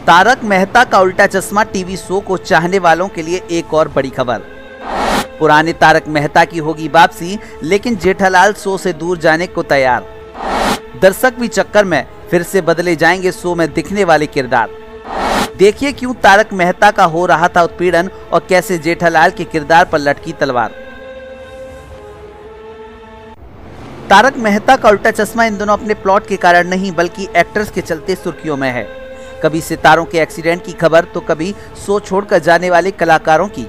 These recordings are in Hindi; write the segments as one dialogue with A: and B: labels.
A: तारक मेहता का उल्टा चश्मा टीवी शो को चाहने वालों के लिए एक और बड़ी खबर। पुराने तारक मेहता की होगी वापसी, लेकिन जेठालाल शो से दूर जाने को तैयार। दर्शक भी चक्कर में, फिर से बदले जाएंगे शो में दिखने वाले किरदार। देखिए क्यों तारक मेहता का हो रहा था उत्पीड़न और कैसे जेठालाल के किरदार पर लटकी तलवार। तारक मेहता का उल्टा चश्मा इन दोनों अपने प्लॉट के कारण नहीं बल्कि एक्टर्स के चलते सुर्खियों में है। कभी सितारों के एक्सीडेंट की खबर तो कभी शो छोड़कर जाने वाले कलाकारों की।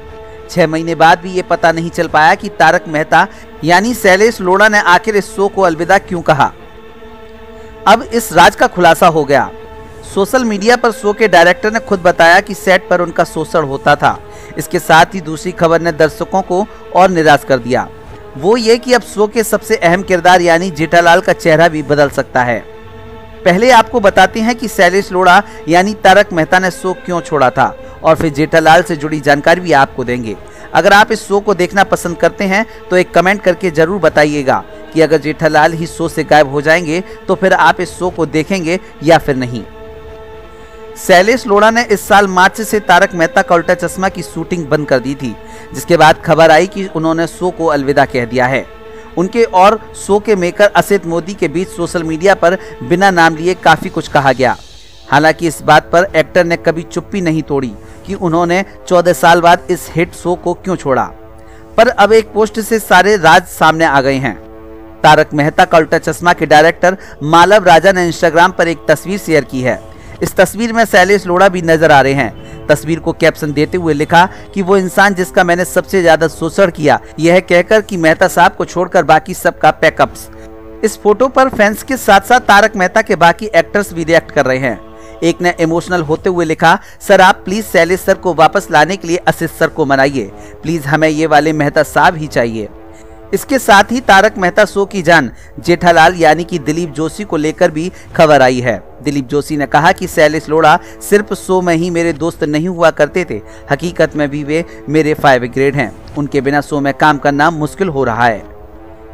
A: 6 महीने बाद भी ये पता नहीं चल पाया कि तारक मेहता यानी शैलेश लोढ़ा ने आखिर इस शो को अलविदा क्यों कहा। अब इस राज का खुलासा हो गया। सोशल मीडिया पर शो के डायरेक्टर ने खुद बताया कि सेट पर उनका शोषण होता था। इसके साथ ही दूसरी खबर ने दर्शकों को और निराश कर दिया, वो ये कि अब शो के सबसे अहम किरदार यानी जेठालाल का चेहरा भी बदल सकता है। पहले आपको बताते हैं कि शैलेश लोढ़ा यानी तारक मेहता ने शो क्यों छोड़ा था और फिर जेठालाल से जुड़ी जानकारी भी आपको देंगे। अगर आप इस शो को देखना पसंद करते हैं तो एक कमेंट करके जरूर बताइएगा कि अगर जेठालाल ही शो से गायब हो जाएंगे तो फिर आप इस शो को देखेंगे या फिर नहीं। शैलेश लोढ़ा ने इस साल मार्च से तारक मेहता का उल्टा चश्मा की शूटिंग बंद कर दी थी, जिसके बाद खबर आई कि उन्होंने शो को अलविदा कह दिया है। उनके और शो के मेकर असित मोदी के बीच सोशल मीडिया पर बिना नाम लिए काफी कुछ कहा गया। हालांकि इस बात पर एक्टर ने कभी चुप्पी नहीं तोड़ी कि उन्होंने 14 साल बाद इस हिट शो को क्यों छोड़ा। पर अब एक पोस्ट से सारे राज सामने आ गए हैं। तारक मेहता का उल्टा चश्मा के डायरेक्टर मालव राजा ने इंस्टाग्राम पर एक तस्वीर शेयर की है। इस तस्वीर में शैलेश लोढ़ा भी नजर आ रहे हैं। तस्वीर को कैप्शन देते हुए लिखा कि वो इंसान जिसका मैंने सबसे ज्यादा शोषण किया, यह कहकर कि मेहता साहब को छोड़कर बाकी सबका पैकअप्स। इस फोटो पर फैंस के साथ साथ तारक मेहता के बाकी एक्टर्स भी रिएक्ट कर रहे हैं। एक ने इमोशनल होते हुए लिखा, सर आप प्लीज शैलेश सर को वापस लाने के लिए असित सर को मनाइए, प्लीज हमें ये वाले मेहता साहब ही चाहिए। इसके साथ ही तारक मेहता शो की जान जेठालाल यानी कि दिलीप जोशी को लेकर भी खबर आई है। दिलीप जोशी ने कहा कि शैलेश लोढ़ा सिर्फ शो में ही मेरे दोस्त नहीं हुआ करते थे, हकीकत में भी वे मेरे 5 ग्रेड हैं। उनके बिना शो में काम करना मुश्किल हो रहा है।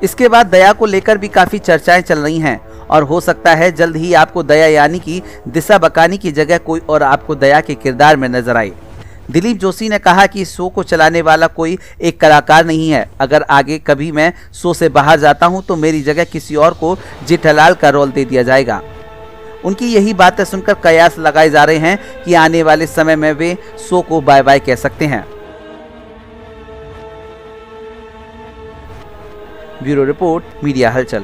A: इसके बाद दया को लेकर भी काफी चर्चाएं चल रही हैं और हो सकता है जल्द ही आपको दया यानी कि दिशा बकानी की जगह कोई और आपको दया के किरदार में नजर आए। दिलीप जोशी ने कहा कि इस शो को चलाने वाला कोई एक कलाकार नहीं है। अगर आगे कभी मैं शो से बाहर जाता हूं तो मेरी जगह किसी और को जेठालाल का रोल दे दिया जाएगा। उनकी यही बातें सुनकर कयास लगाए जा रहे हैं कि आने वाले समय में वे शो को बाय बाय कह सकते हैं। ब्यूरो रिपोर्ट, मीडिया हलचल।